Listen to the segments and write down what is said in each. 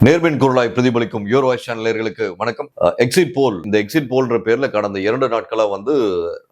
நேர்மின் குரலாய் பிரதிபலிக்கும் யோர் வாய்ஸ் சேனலர்களுக்கு வணக்கம். எக்ஸிட் போல், இந்த எக்ஸிட் போல்ன்ற பேர்ல கடந்த 2 நாட்களா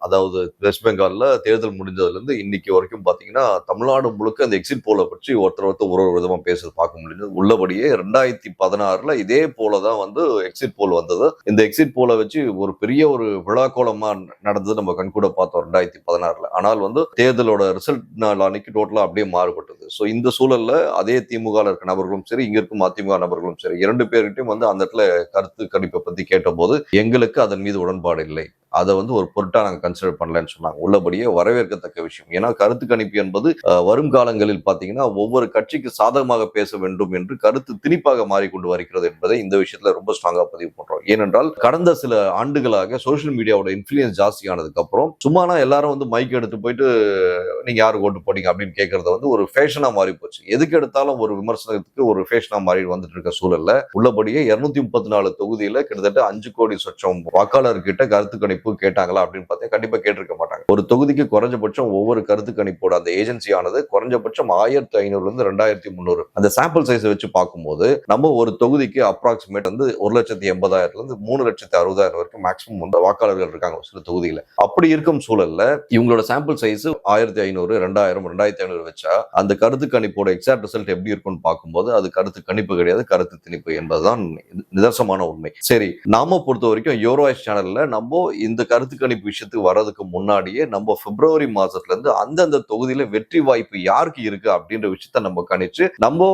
அதாவது வெஸ்ட் பெங்கால்ல தேர்தல் முடிஞ்சதுல இருந்து இன்னைக்கு வரைக்கும் பாத்தீங்கன்னா தமிழ்நாடு முழுக்க அந்த எக்ஸிட் போலை பற்றி ஒருத்தர் ஒரு விதமா பேசுறது பார்க்க முடிஞ்சது. உள்ளபடியே 2016 இதே போலதான் எக்ஸிட் போல் வந்தது. இந்த எக்ஸிட் போலை வச்சு ஒரு பெரிய ஒரு விழாக்கோலமா நடந்தது நம்ம கண்கூட பார்த்தோம் 2016. ஆனால் தேர்தலோட ரிசல்ட் நாள் அன்னைக்கு டோட்டலா அப்படியே மாறுபட்டது. ஸோ இந்த சூழல்ல அதே திமுக இருக்க நபர்களும் சரி, இங்க இருக்கும் அதிமுக நபர்களும் சரி, 2 பேர்கிட்டையும் அந்த இடத்துல கருத்து கணிப்பை பத்தி கேட்டபோது எங்களுக்கு அதன் மீது உடன்பாடு இல்லை, அதை ஒரு பொருட்டா நாங்க கன்சிடர் பண்ணலன்னு சொன்னாங்க. உள்ளபடியே வரவேற்கத்தக்க விஷயம். ஏன்னா கருத்து கணிப்பு என்பது வரும் காலங்களில் பாத்தீங்கன்னா ஒவ்வொரு கட்சிக்கு சாதகமாக பேச வேண்டும் என்று கருத்து திணிப்பாக மாறிக்கொண்டு வருகிறது என்பதை இந்த விஷயத்துல ரொம்ப ஸ்ட்ராங்கா பதிவு பண்றோம். ஏனென்றால் கடந்த சில ஆண்டுகளாக சோசியல் மீடியாவோட இன்ஃபுளுயன்ஸ் ஜாஸ்தி ஆனதுக்கு அப்புறம் சும்மானா எல்லாரும் மைக் எடுத்து போயிட்டு நீங்க யாரு ஓட்டு போட்டீங்க அப்படின்னு கேட்கறது ஒரு ஃபேஷனா மாறி போச்சு. எதுக்கு எடுத்தாலும் ஒரு விமர்சனத்துக்கு ஒரு ஃபேஷனா மாறி வந்துட்டு இருக்க சூழல்ல உள்ளபடியே 234 தொகுதியில கிட்டத்தட்ட 5 கோடி சொச்சம் வாக்காளர்கிட்ட கருத்து கணிப்பு கேட்டாங்களா அப்படின்னு பார்த்தா கண்டிப்பா கேட்டிருக்க மாட்டாங்க. ஒரு தொகுதிக்கு குறைஞ்சபட்சம் ஒவ்வொரு கருத்து கணிப்போட அந்த ஏஜென்சி ஆனது குறைஞ்சபட்சம் 1500 இருந்து 2300 அந்த சாம்பிள் சைஸ் வச்சு பார்க்கும்போது நம்ம ஒரு தொகுதிக்கு அப்ராக்சிமேட் 1,80,000 இருந்து 3,60,000 வரைக்கும் மேக்சிமம் வாக்காளர்கள் இருக்காங்க சில தொகுதியில. அப்படி இருக்கும் சூழல்ல இவங்களோட சாம்பிள் சைஸ் 1500, 2000, 2500 வச்சா அந்த கருத்து கணிப்போட எக்ஸாக்ட் ரிசல்ட் எப்படி இருக்கும்னு பார்க்கும்போது அது கருத்து கணிப்பு கிடையாது, கருத்து திணிப்பு என்பதுதான் நிதர்சனமான உண்மை. சரி, நாம பொறுத்த வரைக்கும் யோர் வாய்ஸ் சேனல்ல நம்ம இந்த கருத்து கணிப்பு விஷயத்துக்கு வர்றதுக்கு முன்னாடியே நம்ம பிப்ரவரி மாசத்துல இருந்து அந்தந்த தொகுதியில வெற்றி வாய்ப்பு யாருக்கு இருக்கு அப்படின்ற விஷயத்த நம்ம கணிச்சு நம்ம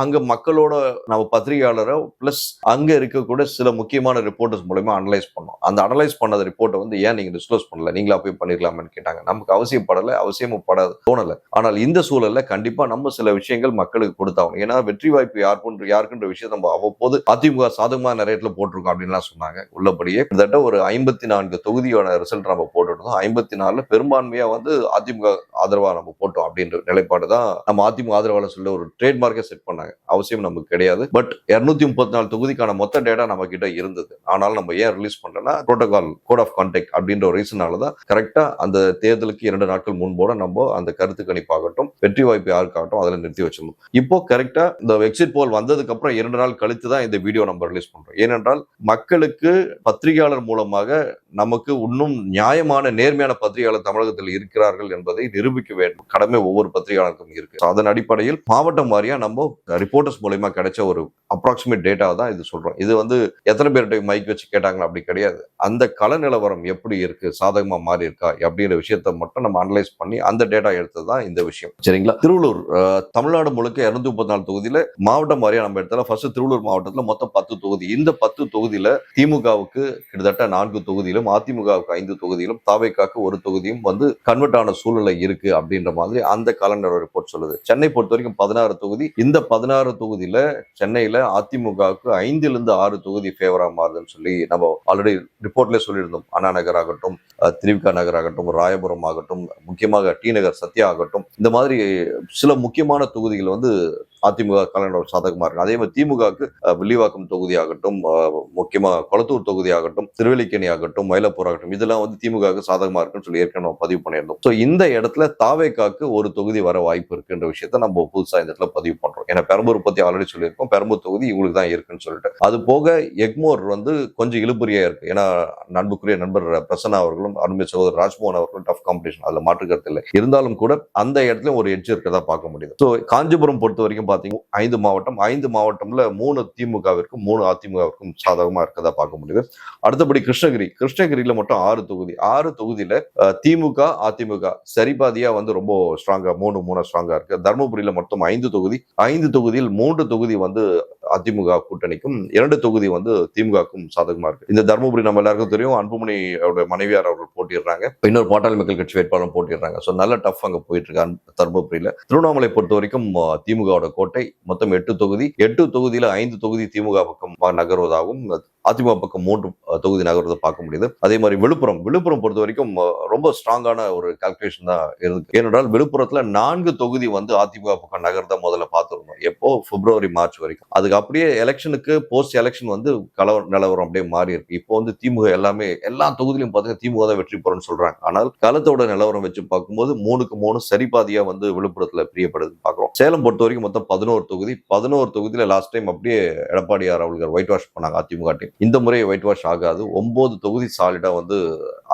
அங்க மக்களோட நம்ம பத்திரிகையாளரை பிளஸ் அங்க இருக்கக்கூட சில முக்கியமான ரிப்போர்ட்டர்ஸ் மூலமா அனலைஸ் பண்ணோம். அந்த அனலைஸ் பண்ணத ரிப்போர்ட்டை ஏன் நீங்க டிஸ்க்ளோஸ் பண்ணல, நீங்களா போய் பண்ணிடலாம்னு கேட்டாங்க. நமக்கு அவசியப்படலை, அவசியமும் படாது, தோணல. ஆனால் இந்த சூழல்ல கண்டிப்பா நம்ம சில விஷயங்கள் மக்களுக்கு கொடுத்தாகணும். ஏன்னா வெற்றி வாய்ப்பு யாருக்குன்ற விஷயத்த நம்ம அவ்வப்போது அதிமுக சாதகமா நிறைய இடத்துல போட்டிருக்கோம் அப்படின்லாம் சொன்னாங்க. உள்ளபடியே கிட்டத்தட்ட ஒரு 54 தொகுதியோட ரிசல்ட் நம்ம போட்டுருந்தோம். 54 பெரும்பான்மையா அதிமுக ஆதரவா நம்ம போட்டோம் அப்படின்ற நிலைப்பாடு தான் நம்ம அதிமுக ஆதரவாளர் சொல்ல ஒரு ட்ரேட்மார்க்கே செட் பண்ணாங்க. அவசியம் நமக்கு கிடையாது. பட் 234 தொகுதிக்கான மொத்த டேட்டா நம்ம கிட்ட இருந்தது. ஆனால் நம்ம ஏன் ரிலீஸ் பண்றோம்னா புரோட்டோகால் கோட் ஆஃப் கான்டக்ட் அப்படின்ற ஒரு ரீசனால தான் கரெக்டா அந்த தேர்தலுக்கு 2 நாட்கள் முன்போட நம்ம அந்த கருத்து கணிப்பாகட்டும் வெற்றி வாய்ப்பு யாருக்காகட்டும் அதில் நிறுத்தி வச்சிருந்தோம். இப்போ கரெக்டா இந்த எக்ஸிட் போல் வந்ததுக்கு அப்புறம் 2 நாள் கழித்து தான் இந்த வீடியோ நம்ம ரிலீஸ் பண்றோம். ஏனென்றால் மக்களுக்கு பத்திரிகையாளர் மூலமாக நமக்கு இன்னும் நியாயமான நேர்மையான பத்திரிகையாளர் தமிழகத்தில் இருக்கிறார்கள் என்பதை நிரூபிக்க வேண்டும் கடமை ஒவ்வொரு பத்திரிகையாளருக்கும் இருக்கு. அதன் அடிப்படையில் மாவட்டம் வாரியா நம்ம ரிப்போர்ட்டர்ஸ் மூலமா கிடைச்ச ஒரு அப்ராக்சிமேட் டேட்டா தான் இது சொல்றோம். இது எத்தனை பேர்கிட்ட மைக் வச்சு கேட்டாங்களா அப்படி கிடையாது. அந்த கள நிலவரம் எப்படி இருக்கு, சாதகமா மாறி இருக்கா அப்படிங்கிற விஷயத்த மட்டும் நம்ம அனலைஸ் பண்ணி அந்த டேட்டா எடுத்ததுதான் இந்த விஷயம். சரிங்களா? திருவள்ளூர் தமிழ்நாடு முழுக்க 234 தொகுதியில மாவட்டம் வாரியா நம்ம எடுத்தால ஃபர்ஸ்ட் திருவள்ளூர் மாவட்டத்துல மொத்தம் 10 தொகுதி. இந்த 10 தொகுதியில திமுகவுக்கு கிட்டத்தட்ட 4 தொகுதியிலும், அதிமுகவுக்கு 5 தொகுதியிலும், தாவேக்காக்கு 1 தொகுதியும் கன்வெர்ட் ஆன சூழ்நிலை இருக்கு அப்படின்ற மாதிரி அந்த காலண்டர் ரிப்போர்ட் சொல்லுது. சென்னை பொறுத்த வரைக்கும் 16 தொகுதி. இந்த 16 தொகுதியில சென்னையில அதிமுகவுக்கு 5 to 6 தொகுதி ஃபேவரா மாறுதுன்னு சொல்லி நம்ம ஆல்ரெடி ரிப்போர்ட்ல சொல்லியிருந்தோம். அண்ணா நகர் ஆகட்டும், திருவிக நகர் ஆகட்டும், ராயபுரம் ஆகட்டும், முக்கியமாக டி நகர் சத்யா ஆகட்டும், இந்த மாதிரி சில முக்கியமான தொகுதிகள் அதிமுக காலண்டர் சாதகமா இருக்கு. அதே மாதிரி திமுகவுக்கு வில்லிவாக்கம் தொகுதி ஆகட்டும், முக்கியமா கொளத்தூர் தொகுதி ஆகட்டும், திருவல்லிக்கேணி ஆகட்டும், மயிலாப்பூர் ஆகட்டும், இதெல்லாம் திமுகவுக்கு சாதகமா இருக்குன்னு சொல்லி ஏற்கனவே பதிவு பண்ணியிருந்தோம். ஸோ இந்த இடத்துல தாவேக்காக்கு 1 தொகுதி வர வாய்ப்பு இருக்குன்ற விஷயத்த நம்ம புதுசா இந்த இடத்துல பதிவு பண்றோம். ஏன்னா பெரம்பூர் பத்தி ஆல்ரெடி சொல்லியிருக்கோம், பெரம்பூர் தொகுதி இவங்களுக்கு தான் இருக்குன்னு சொல்லிட்டு. அது போக எக்மோர் கொஞ்சம் இழுபறியா இருக்கு. ஏன்னா நண்புக்குரிய நண்பர் பிரசன்னா அவர்களும் அருமை சகோதரர் ராஜ்மோகன் அவர்களும் டஃப் காம்படிஷன், அதுல மாற்றுக்கருத்து இல்லை. இருந்தாலும் கூட அந்த இடத்துல ஒரு எட்ஜ் இருக்கதா பார்க்க முடியுது. ஸோ காஞ்சிபுரம் பொறுத்த வரைக்கும் பாத்தீங்கன்னா 5 மாவட்டம்ல 3 திமுகவிற்கும் 3 அதிமுகவிற்கும் சாதகமா இருக்கதா பார்க்க முடியுது. அடுத்தபடி கிருஷ்ணகிரியில மட்டும் 6 தொகுதி. 6 தொகுதியில திமுக அதிமுக சரிபாதியா ரொம்ப ஸ்ட்ராங்கா 3 ஸ்ட்ராங்கா இருக்கு. தர்மபுரியில மொத்தம் 5 தொகுதி. 5 தொகுதியில் 3 தொகுதி அதிமுக கூட்டணிக்கும், 2 தொகுதி திமுகவுக்கும் சாதகமா இருக்கு. இந்த தர்மபுரி நம்ம எல்லாருக்கும் தெரியும், அன்புமணி மனைவியார் அவர்கள் போட்டிடுறாங்க, இன்னொரு பாட்டாளி மக்கள் கட்சி வேட்பாளர் போட்டிடுறாங்க. ஸோ நல்ல டஃப் அங்க போயிட்டு இருக்கு தர்மபுரியில. திருவண்ணாமலை பொறுத்த வரைக்கும் திமுகவோட கோட்டை மொத்தம் 8 தொகுதி. 8 தொகுதியில 5 தொகுதி திமுக பக்கம் நகர்வதாகவும், அதிமுக பக்கம் 3 தொகுதி நகர்றதை பார்க்க முடியுது. அதே மாதிரி விழுப்புரம் பொறுத்த வரைக்கும் ரொம்ப ஸ்ட்ராங்கான ஒரு கால்குலேஷன் தான் இருக்கு. ஏனென்றால் விழுப்புரத்துல 4 தொகுதி வந்து அதிமுக பக்கம் நகர்றத முதல்ல பார்த்திருந்தோம். எப்போ பிப்ரவரி மார்ச் வரைக்கும். அதுக்கு அப்படியே எலெக்ஷனுக்கு போஸ்ட் எலெக்ஷன் வந்து நிலவரம் அப்படியே மாறி இருக்கு. இப்போ வந்து திமுக எல்லா தொகுதியிலும் பார்த்தீங்கன்னா திமுக தான் வெற்றி பெறும்னு சொல்றாங்க. ஆனால் களத்தோட நிலவரம் வச்சு பார்க்கும்போது 3க்கு 3 சரிபாதியா வந்து விழுப்புரத்துல பிரியப்படுது பார்க்கிறோம். சேலம் பொறுத்த வரைக்கும் மொத்தம் 11 தொகுதி. 11 தொகுதியில லாஸ்ட் டைம் அப்படியே எடப்பாடியார் அவர்கள் ஒயிட் வாஷ் பண்ணாங்க அதிமுக டீம். இந்த முறை ஒயிட் வாஷ் ஆகாது. 9 தொகுதி சாலிடா வந்து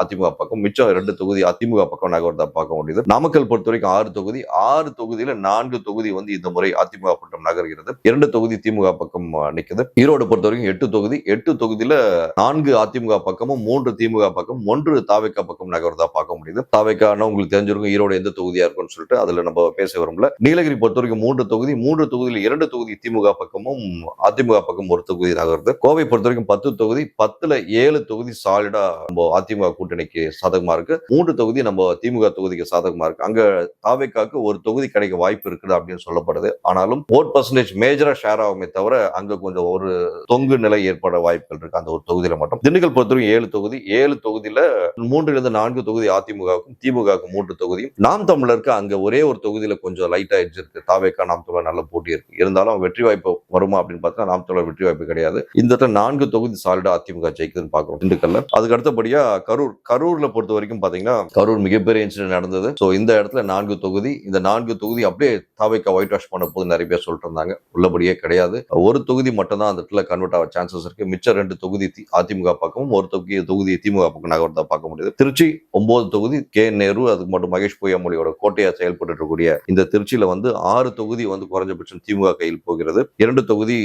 அதிமுக பக்கம், மிச்சம் 2 தொகுதி அதிமுக பக்கம் நகர்றதா பார்க்க முடியுது. நாமக்கல் பொறுத்த வரைக்கும் 6 தொகுதி. 6 தொகுதியில 4 தொகுதி வந்து இந்த முறை அதிமுக பக்கம் நகர்கிறது. 2 தொகுதி திமுக பக்கம் நிக்குது. ஈரோடு பொறுத்த வரைக்கும் 8 தொகுதி. 8 தொகுதியில 4 அதிமுக பக்கமும் 3 திமுக பக்கம் 1 தாவேக்கா பக்கம் நகர்றதா பார்க்க முடியுது. தாவேக்கானா உங்களுக்கு தெரிஞ்சிருக்கும் ஈரோடு எந்த தொகுதியா இருக்கும்னு சொல்லிட்டு அதுல நம்ம பேச வரும்ல. நீலகிரி பொறுத்த வரைக்கும் 3 தொகுதி. 3 தொகுதியில 2 தொகுதி திமுக பக்கமும் அதிமுக பக்கம் 1 தொகுதி நகருது. கோவை பொறுத்த வரைக்கும் 10 தொகுதி. 10ல 7 தொகுதி சாலிடா நம்ம அதிமுக கூட்டணிக்கு சாதகமா இருக்கு. 3 தொகுதி நம்ம திமுக தொகுதிக்கு சாதகமா இருக்கு. அங்க தாவேக்காக்கு 1 தொகுதி கிடைக்க வாய்ப்பு இருக்குது அப்படின்னு சொல்லப்படுது. ஆனாலும் ஓட் பர்சன்டேஜ் மேஜரா ஷேர் ஆகுமே தவிர அங்க கொஞ்சம் ஒரு தொங்கு நிலை ஏற்பட வாய்ப்புகள் இருக்கு அந்த ஒரு தொகுதியில மட்டும். திண்டுக்கல் பொறுத்தவரைக்கும் 7 தொகுதி. 7 தொகுதியில 3லிருந்து 4 தொகுதி அதிமுகவுக்கும் திமுகவுக்கும் 3 தொகுதியும். நாம் தமிழருக்கு அங்க ஒரே ஒரு தொகுதியில கொஞ்சம் லைட்டா எட்ஜ் இருக்கு. தாவேக்கா நாம் தமிழர் நல்ல போட்டி இருக்கு. இருந்தாலும் வெற்றி வாய்ப்பு வருமா அப்படின்னு பார்த்தா நாம் தமிழர் வெற்றி வாய்ப்பு கிடையாது. இந்த இடத்துல 4 தொகுதி சாலிடா அதிமுக ஜெயிக்குதுன்னு பாக்குறோம் திண்டுக்கல்ல. அதுக்கு அடுத்தபடியா கரூர்ல பொறுத்த வரைக்கும் பாத்தீங்கன்னா கரூர் மிகப்பெரிய இன்சிடென்ட் நடந்தது. சோ இந்த இடத்துல 4 தொகுதி. இந்த 4 தொகுதி அப்படியே தாவேக்கா ஒயிட் வாஷ் பண்ண போது நிறைய பேர் சொல்லிட்டு இருந்தாங்க. உள்ளபடியே கிடையாது. ஒரு தொகுதி மட்டும் தான் அந்த இடத்துல கன்வெர்ட் ஆக சான்சஸ் இருக்கு. மிச்சம் 2 தொகுதி அதிமுக பக்கமும் 1 தொகுதி திமுக பக்கம் நகர்றதா பார்க்க முடியுது. திருச்சி 9 தொகுதி. கே நேரு அதுக்கு மட்டும் மகேஷ் பொய்யாமொழியோட கோட்டையா செயல்பட்டு இருக்கக்கூடிய இந்த திருச்சியில வந்து 6 தொகுதி வந்து குறைஞ்சபட்சம் திமுக கையில் போகிறது. 2 தொகுதி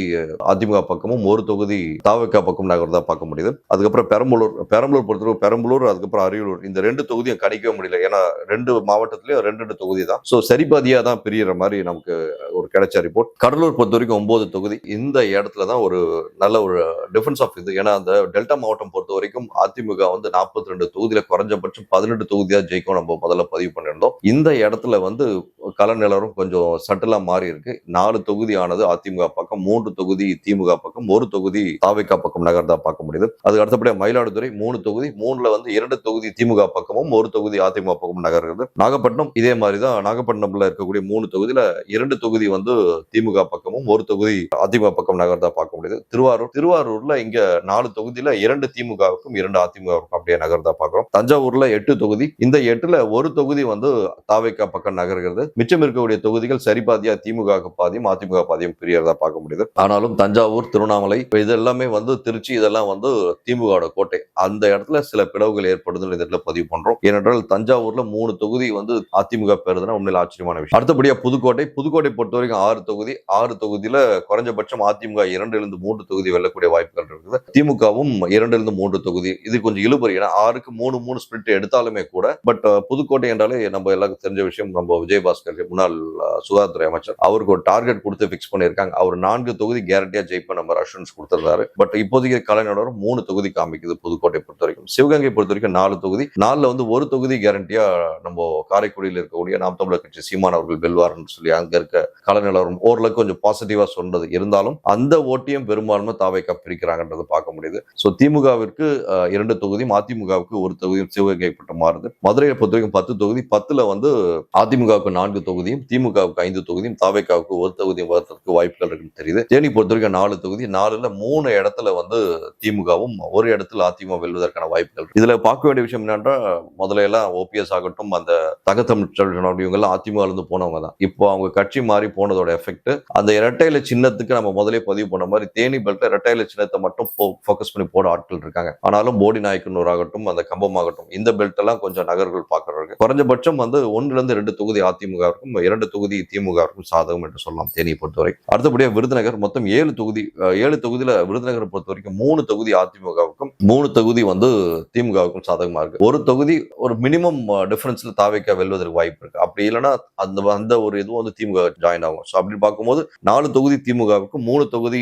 அதிமுக பக்கமும் 1 தொகுதி தாவேக்கா பக்கம் நகர்றதா பார்க்க முடியுது. அதுக்கப்புறம் பெரம்பலூர் பொறுத்தவரை பெரம்பலூர் அதுக்கப்புறம் அரியலூர் இந்த 2 தொகுதியும் கணிக்க முடியல. ஏன்னா 2 மாவட்டத்திலயும் 2 தொகுதி தான். சோ சரிபாதியா தான் பிரியற மாதிரி நமக்கு ஒரு கிடைச்ச ரிப்போர்ட். கடலூர் பொறுத்த வரைக்கும் 9 தொகுதி. இந்த இடத்துல தான் ஒரு நல்ல ஒரு டிஃபரன்ஸ் ஆஃப் இது. ஏன்னா அந்த டெல்டா மாவட்டம் பொறுத்த வரைக்கும் அதிமுக வந்து 42 தொகுதியில குறைஞ்சபட்சம் 18 தொகுதியா ஜெயிக்கும் நம்ம முதல்ல பதிவு பண்ணிருந்தோம். இந்த இடத்துல வந்து கள நிலவரம் கொஞ்சம் சட்டலா மாறி இருக்கு. 4 தொகுதி ஆனது அதிமுக பக்கம், 3 தொகுதி திமுக பக்கம், 1 தொகுதி தாவேக்கா பக்கம் நகர்தா பார்க்க முடியுது. அதுக்கு அடுத்தபடியா மயிலாடுதுறை 3 தொகுதி. 3ல வந்து 2 தொகுதி திமுக பக்கமும் 1 தொகுதி அதிமுக பக்கம் நகர்கிறது. நாகப்பட்டினம் இதே மாதிரிதான். நாகப்பட்டினம்ல இருக்கக்கூடிய 3 தொகுதியில 2 தொகுதி வந்து திமுக பக்கமும் 1 தொகுதி அதிமுக பக்கம் நகர்தா பார்க்க முடியுது. திருவாரூர்ல இங்க 4 தொகுதியில 2 திமுகவுக்கும் 2 அதிமுகவுக்கும் அப்படியே நகர்தா பார்க்கிறோம். தஞ்சாவூர்ல 8 தொகுதி. இந்த 8ல 1 தொகுதி வந்து தாவேக்கா பக்கம் நகர்கிறது. மிச்சம் இருக்கக்கூடிய தொகுதிகள் சரிபாதியா திமுக பாதியும் அதிமுக பாதியும் பிரியறதா பார்க்க முடியுது. ஆனாலும் தஞ்சாவூர், திருவண்ணாமலை இது எல்லாமே வந்து திருச்சி இதெல்லாம் வந்து திமுக கோட்டை. அந்த இடத்துல சில பிளவுகள் ஏற்படுதுன்னு இந்த இடத்துல பதிவு பண்றோம். ஏனென்றால் தஞ்சாவூர்ல 3 தொகுதி வந்து அதிமுக பெறுதுன்னா உண்மையில ஆச்சரியமான விஷயம். அடுத்தபடியா புதுக்கோட்டை பொறுத்த வரைக்கும் 6 தொகுதி. 6 தொகுதியில குறைஞ்சபட்சம் அதிமுக 2லிருந்து 3 தொகுதி வெல்லக்கூடிய வாய்ப்புகள் இருக்குது. திமுகவும் 2லிருந்து 3 தொகுதி. இது கொஞ்சம் இழுபறி. ஏன்னா 6க்கு 3 ஸ்பிரிட் எடுத்தாலுமே கூட பட் புதுக்கோட்டை என்றாலே நம்ம எல்லாருக்கும் தெரிஞ்ச விஷயம். நம்ம விஜயபாஸ்கர் முன்னாள் சுகாதாரத்துறை அமைச்சர் அவருக்கு ஒரு டார்கெட் கொடுத்து பிக்ஸ் பண்ணிருக்காங்க. அவர் 4 தொகுதி கேரண்டியா ஜெயிப்ப நம்ம அஷூரன்ஸ் கொடுத்திருந்தாரு. பட் இப்போதைக்கு கலைஞரோட 3 தொகுதி காமிக்குது புதுக்கோட்டை பொறுத்த வரைக்கும். சிவகங்கை பொறுத்த வரைக்கும் 4 தொகுதி. 4ல வந்து 1 தொகுதி கேரண்டியா நம்ம காரைக்குடியில் இருக்கக்கூடிய நாம் தமிழர் கட்சி சீமான் அவர்கள் வெல்வார்னு சொல்லி அங்க இருக்க கலைநிலவரம் ஓரளவுக்கு கொஞ்சம் பாசிட்டிவா சொன்னது. இருந்தாலும் அந்த ஓட்டியம் பெரும்பான்மை தாவேக்கா பிரிக்கிறாங்கன்றது பார்க்க முடியுது. சோ திமுகவிற்கு 2 தொகுதியும் அதிமுகவுக்கு 1 தொகுதியும் சிவகங்கை பட்டம் மாறுது. மதுரையை பொறுத்த வரைக்கும் 10 தொகுதி. 10ல வந்து அதிமுகவுக்கு 4 தொகுதியும் திமுகவுக்கு 5 தொகுதியும் தாவேக்காவுக்கு 1 தொகுதியும் வரதுக்கு வாய்ப்புகள் இருக்குன்னு தெரியுது. தேனி பொறுத்த வரைக்கும் 4 தொகுதி. 4ல 3 இடத்துல வந்து திமுகவும் 1 இடத்துல அதிமுக வெல்வதற்கான வாய்ப்புகள். இதுல பார்க்க வேண்டிய விஷயம் என்னன்னா முதல்ல எல்லாம் ஓபிஎஸ் ஆகட்டும் அந்த தங்கத்தமிழ் இவங்க எல்லாம் அதிமுக இருந்து போனவங்க தான். இப்போ அவங்க கட்சி மாறி போனதோட எஃபெக்ட் அந்த இரட்டை இலை சின்னத்துக்கு நம்ம முதலே பதிவு பண்ண மாதிரி தேனி பெல்ட்ல இரட்டை இலை சின்னத்தை மட்டும் போக்கஸ் பண்ணி போட ஆட்கள் இருக்காங்க. ஆனாலும் போடி நாயக்கனூர் ஆகட்டும் அந்த கம்பம் ஆகட்டும் இந்த பெல்ட் எல்லாம் கொஞ்சம் நகர்கள் பார்க்கறாங்க. குறைஞ்சபட்சம் வந்து 1லிருந்து 2 தொகுதி அதிமுக இருக்கும், 2 தொகுதி திமுக இருக்கும் சாதகம் என்று சொல்லலாம் தேனியை பொறுத்தவரை. அடுத்தபடியா விருதுநகர் மொத்தம் 7 தொகுதி. 7 தொகுதியில விருதுநகர் பொறுத்த வரைக்கும் 3 தொகுதி அதிமுகவுக்கும் 3 தொகுதி வந்து திமுகவுக்கும் சாதகமா இருக்கு. ஒரு தொகுதி ஒரு மினிமம் டிஃபரன்ஸ்ல தாவேக்கா வெல்வதற்கு வாய்ப்பு இருக்கு. அப்படி இல்லைன்னா அந்த ஒரு இதுவும் வந்து திமுக ஜாயின் ஆகும். ஸோ அப்படி பார்க்கும்போது 4 தொகுதி திமுகவுக்கும் 3 தொகுதி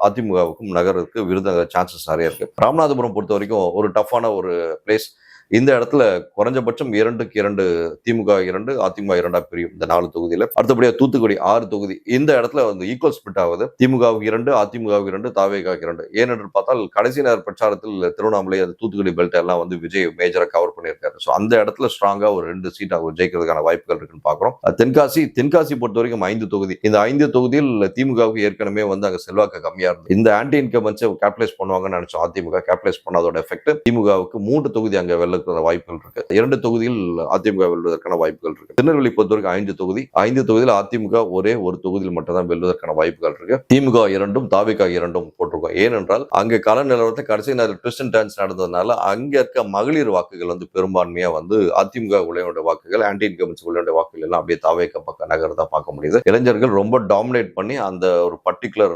அதிமுகவுக்கும் நகருக்கு விருதுநகர் சான்சஸ் நிறைய இருக்கு. ராமநாதபுரம் பொறுத்த வரைக்கும் ஒரு டஃப்பான ஒரு பிளேஸ். இந்த இடத்துல குறைஞ்சபட்சம் 2-2 திமுக 2 அதிமுக 2 பிரியும் இந்த 4 தொகுதியில. அடுத்தபடியா தூத்துக்குடி 6 தொகுதி. இந்த இடத்துல வந்து ஈக்குவல் ஸ்பிளிட் ஆகுது. திமுகவுக்கு 2, அதிமுகவுக்கு 2, தாவேகாவுக்கு 2. ஏனென்று பார்த்தால் கடைசி நேர பிரச்சாரத்தில் திருவண்ணாமலை அந்த தூத்துக்குடி பெல்ட் எல்லாம் வந்து விஜய் மேஜரா கவர் பண்ணியிருக்காரு. ஸோ அந்த இடத்துல ஸ்ட்ராங்கா ஒரு 2 சீட் ஜெயிக்கிறதுக்கான வாய்ப்புகள் இருக்குன்னு பாக்குறோம். தென்காசி பொறுத்த வரைக்கும் 5 தொகுதி. இந்த 5 தொகுதியில் திமுகவுக்கு ஏற்கனவே வந்து அங்க செல்வாக்கு கம்மியா இருந்தது. இந்த ஆன்டி இன்கம்பன்ஸை கேபிடலைஸ் பண்ணுவாங்கன்னு நினைச்சோம். அதிமுக கேபிடலைஸ் பண்ணாதோட எஃபெக்ட் திமுகவுக்கு 3 தொகுதி அங்க வெல்லுகிற வாய்ப்புகள் இருக்கு. 2 தொகுதியில் அதிமுக வெல்வதற்கான வாய்ப்புகள் இருக்கு. திருநெல்வேலி பொறுத்த வரைக்கும் 5 தொகுதி. 5 தொகுதியில் அதிமுக ஒரே ஒரு தொகுதியில் மட்டும் தான் வெல்வதற்கான வாய்ப்புகள் இருக்கு. திமுக 2, தாவேகா 2 போட்டிருக்கோம். ஏனென்றால் அங்க கள நிலவரத்தை கடைசி நேரம் ட்விஸ்ட் அண்ட் டர்ன்ஸ் நடந்ததுனால அங்க இருக்க மகளிர் வாக்குகள் வந்து பெரும்பான்மையா வந்து அதிமுக உள்ளவனுடைய வாக்குகள், ஆன்டி இன்கம்பன்ஸ் உள்ளவனுடைய வாக்குகள் எல்லாம் அப்படியே தாவேகா பக்கம் நகரதா பார்க்க முடியுது. இளைஞர்கள் ரொம்ப டாமினேட் பண்ணி அந்த ஒரு பர்டிகுலர்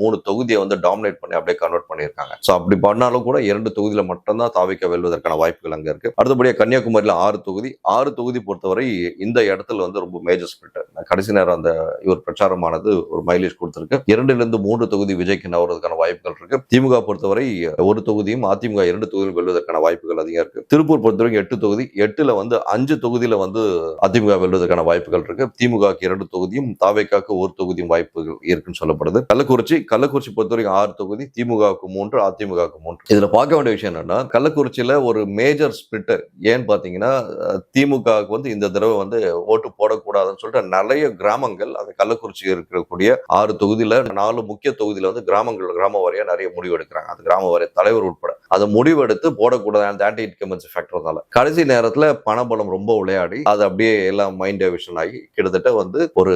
3 தொகுதியை வந்து டாமினேட் பண்ணி அப்படியே கன்வெர்ட் பண்ணியிருக்காங்க. ஸோ அப்படி பண்ணாலும் கூட 2 தொகுதியில மட்டும்தான் தாவேகா வெல்வதற்கான வாய்ப்புகள் அங்க இருக்கு. அடுத்தபடியாக கன்னியாகுமரியில 6 தொகுதி பொறுத்தவரை இந்த இடத்துல வந்து ரொம்ப மேஜர் ஸ்பிளிட். கடைசி நேரம் அந்த இவர் பிரச்சாரமானது ஒரு மைலேஜ் கொடுத்திருக்கு. 2-3 தொகுதி விஜய்க்கு நவறதுக்கான வாய்ப்புகள் இருக்கு. திமுக பொறுத்தவரை 1 தொகுதியும், அதிமுக 2 தொகுதியும் வெல்வதற்கான வாய்ப்புகள் அதிகம் இருக்கு. திருப்பூர் பொறுத்தவரைக்கும் 8 தொகுதி. 8ல வந்து 5 தொகுதியில வந்து அதிமுக வெல்வதற்கான வாய்ப்புகள் இருக்கு. திமுகவுக்கு 2 தொகுதியும், தாவேகாவுக்கு 1 தொகுதியும் வாய்ப்புகள் இருக்குன்னு சொல்லப்படுது. கள்ளக்குறிச்சி பொறுத்தவரைக்கும் 6 தொகுதி. திமுகவுக்கு 3, அதிமுகவுக்கு 3. இதுல பார்க்க வேண்டிய விஷயம் என்னன்னா, கள்ளக்குறிச்சியில ஒரு மேஜர் ஸ்பிளிட். ஏன்னு பாத்தீங்கன்னா, திமுகவுக்கு வந்து இந்த தடவை வந்து ஓட்டு போடக்கூடாதுன்னு சொல்லிட்டு நிறைய கிராமங்கள் அந்த கள்ளக்குறிச்சி இருக்கக்கூடிய 6 தொகுதியில 4 முக்கிய தொகுதியில வந்து கிராம வாரியா நிறைய முடிவு எடுக்கிறாங்க. அந்த கிராம வாரிய தலைவர் உட்பட அதை முடிவெடுத்து போடக்கூடாது அந்த ஆன்டி இன்கம்பன்சி ஃபேக்டர்னால. கடைசி நேரத்துல பணபலம் ரொம்ப விளையாடி அது அப்படியே எல்லாம் மைண்ட் டைவர்ஷன் ஆகி கிட்டத்தட்ட வந்து ஒரு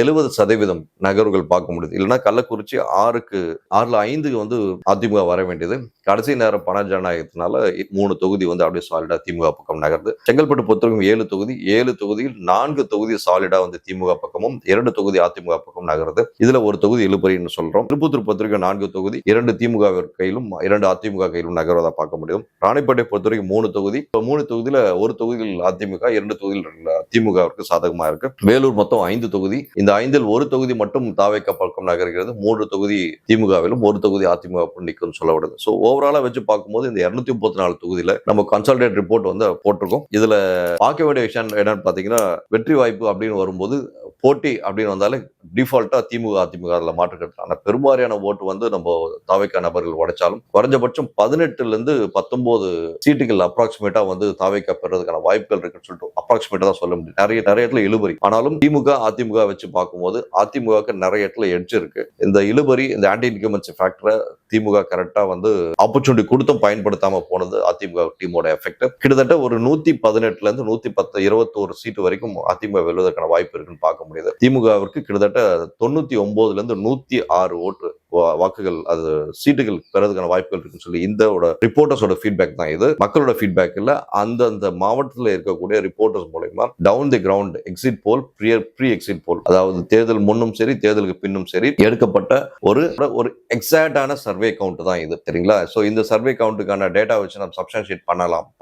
70% நகர்வுகள் பார்க்க முடியுது. இல்லைன்னா கள்ளக்குறிச்சி 6ல 5 வந்து அதிமுக வர வேண்டியது. கடைசி நேரம் பண ஜனநாயகத்தினால 3 தொகுதி வந்து அப்படியே சாலிடா திமுக பக்கம் நகர்ந்து. செங்கல்பட்டு பொறுத்தவரைக்கும் 7 தொகுதி. 7 தொகுதியில் 4 தொகுதி சாலிடா வந்து திமுக பக்கமும், 2 தொகுதி அதிமுக பக்கம் நகருது. இதுல ஒரு தொகுதி இழுபறின்னு சொல்றோம். திருப்பத்தூர் பொறுத்தவரைக்கும் 4 தொகுதி. 2 திமுக கையிலும் 2 அதிமுக கையிலும் நகர்வதா பார்க்க முடியும். ராணிப்பேட்டை பொறுத்தவரைக்கும் 3 தொகுதி. 3 தொகுதியில ஒரு தொகுதியில் அதிமுக, 2 தொகுதியில் திமுகவிற்கு சாதகமா இருக்கு. வேலூர் மொத்தம் 5 தொகுதி. இந்த 5ல் ஒரு தொகுதி மட்டும் தாவேகா பக்கம் நகர்கிறது. 3 தொகுதி திமுகவிலும் 1 தொகுதி அதிமுக நிற்கும் சொல்லப்படுது. ஸோ ஓவராலா வச்சு பார்க்கும்போது இந்த 234 தொகுதியில நம்ம கன்சாலிடேட் ரிப்போர்ட் வந்து போட்டிருக்கோம். இதுல பார்க்க வேண்டிய விஷயம் என்னன்னு பாத்தீங்கன்னா, வெற்றி வாய்ப்பு அப்படின்னு வரும்போது, போட்டி அப்படின்னு வந்தாலே டிஃபால்ட்டா திமுக அதிமுக அதில் மாற்றுக்கிறது. ஆனால் பெரும்பாலான ஓட்டு வந்து நம்ம தாவேகா நபர்கள் உடைச்சாலும் குறைஞ்சபட்சம் 18-19 சீட்டுகள் அப்ராக்சிமேட்டா வந்து தாவேகா பெறதுக்கான வாய்ப்புகள் இருக்குன்னு சொல்லிட்டு அப்ராக்சிமேட்டா தான் சொல்ல முடியும். நிறைய இடத்துல இழுபறி. ஆனாலும் திமுக அதிமுக வச்சு பார்க்கும்போது அதிமுகவுக்கு நிறைய இடத்துல எட்ஜ் இருக்கு. இந்த இழுபறி, இந்த ஆன்டி இன்கம்பன்சி ஃபேக்டரை திமுக கரெக்டா வந்து ஆப்பர்ச்சுனிட்டி கொடுத்தும் பயன்படுத்தாம போனது அதிமுக டீமோட எஃபெக்ட். கிட்டத்தட்ட ஒரு 118 இருந்து 110, 21 சீட்டு வரைக்கும் அதிமுக வெல்வதற்கான வாய்ப்பு இருக்குன்னு பார்க்க முடியுது. திமுகவிற்கு கிட்டத்தட்ட 99 இருந்து 106 வாக்குகள், அது சீட்டுகள் பெறதுக்கான வாய்ப்புகள் இருக்குன்னு சொல்லி இந்த ரிப்போர்ட்டர்ஸோட ஃபீட்பேக் தான் இது. மக்களோட ஃபீட்பேக் இல்ல, அந்தந்த மாவட்டத்தில் இருக்கக்கூடிய ரிப்போர்ட்டர்ஸ் மூலமா down the ground exit poll, pre exit poll, அதாவது தேர்தல் முன்னும் சரி தேர்தலுக்கு பின்னும் சரி எடுக்கப்பட்ட ஒரு எக்ஸாக்டான சர்வே கவுண்ட் தான் இது. சரிங்களா? சோ இந்த சர்வே கவுண்ட்டுக்கான டேட்டா வச்சு நம்ம சப்ஸ்டான்ஷியேட்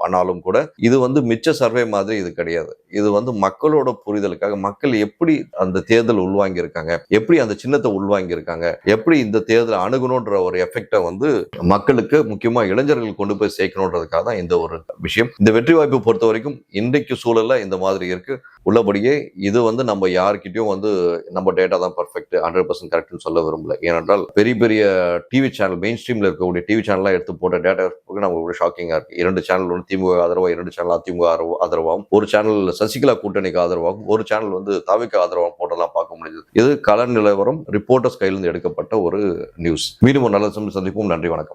பண்ணாலும் கூட இது வந்து மிச்ச சர்வே மாதிரி இது கிடையாது. இது வந்து மக்களோட புரிதலுக்காக, மக்கள் எப்படி அந்த தேர்தல் உள்வாங்கி இருக்காங்க, எப்படி அந்த சின்னத்தை உள்வாங்கி இருக்காங்க, எப்படி இந்த தேர்தலை அணுகணும்ன்ற ஒரு எஃபெக்டை வந்து மக்களுக்கு, முக்கியமா இளைஞர்கள் கொண்டு போய் சேர்க்கணுன்றதுக்காக தான் இந்த ஒரு விஷயம். இந்த வெற்றி வாய்ப்பு பொறுத்த வரைக்கும் இன்றைக்கு சூழல்ல இந்த மாதிரி இருக்கு. உள்ளபடியே இது வந்து நம்ம யாருக்கிட்டையும் வந்து நம்ம டேட்டா தான் பர்ஃபெக்ட் 100% கரெக்ட்னு சொல்ல விரும்பல. ஏனென்றால் பெரிய டிவி சேனல், மெயின் ஸ்ட்ரீம்ல இருக்கக்கூடிய டிவி சேனல்லாம் எடுத்து போட்ட டேட்டா நமக்கு ஷாக்கிங்கா இருக்கு. 2 சேனல் வந்து திமுக ஆதரவா, 2 சேனல் அதிமுக ஆதரவாகும், ஒரு சேனல் சசிகலா கூட்டணிக்கு ஆதரவாகும், ஒரு சேனல் வந்து தாவேகா ஆதரவாகும் போட்டெல்லாம் பார்க்க முடியுது. இது கள நிலவரம், ரிப்போர்ட்டர்ஸ் கையிலிருந்து எடுக்கப்பட்ட ஒரு நியூஸ். மீண்டும் ஒரு நல்ல சந்திப்போம். நன்றி, வணக்கம்.